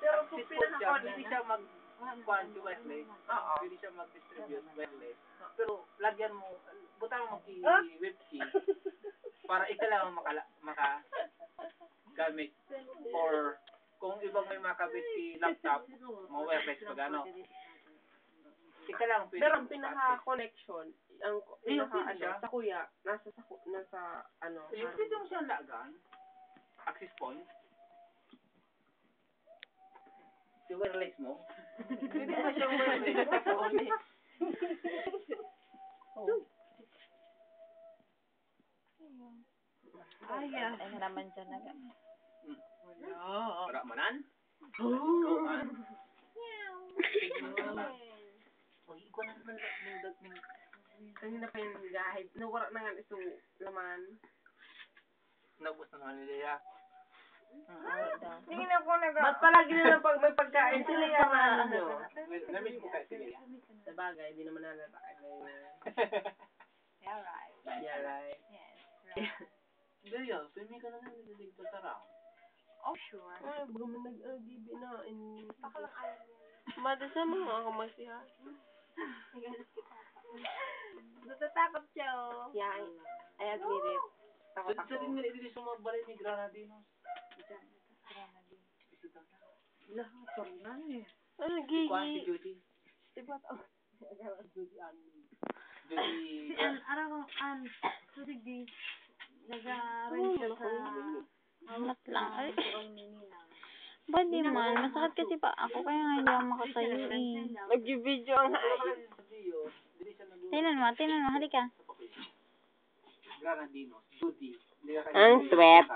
Pero kung pinaka-con, hindi siya mag-kuhan si wireless. Hindi siya mag-distribute wireless. Pero lagyan mo, butang mo whip key para ika lang makagamit. Or kung ibang may makabit si laptop, mga wireless pag ano. Ika lang pwede. Pero ang pinaka-connection, ang pinaka sa kuya, nasa ano. Yung pwede mo siyang lagan, access point. Si wireless mo. Pwede mo siyang wireless sa phone. Ano naman dyan na Para manan? Ikaw na naman Kanina pa yung gahid. Nawara na nga ito laman. Nabos na naman nila. Hindi na po Ba't palagi na pag may pagkain sila yung ano? Namiss mo kayo sila. Sa bagay, di naman nalata. Yeah, right. Yeah, right. Yes, right. Hindi yan. Swimming ka na lang dito sa sarang. Oh, sure. Ay, baga man nag-gibi na. Pakalang alam niya. Madasa mo ako magsiha. Natatakot siya, oh. Yeah, I agree with. Takot Sa rin nila dito sumabali ni Granadinos. Lahat pa rin eh. Ano, Si Judy. Diba to? Judy. Sudig nag-arrange siya sa Mat lang. Ay. Ba di man? Masakit kasi pa ako kaya nga hindi ako makatayo eh. Nag-video ang Tingnan mo, halika. Granadinos. Judy. Ang sweat.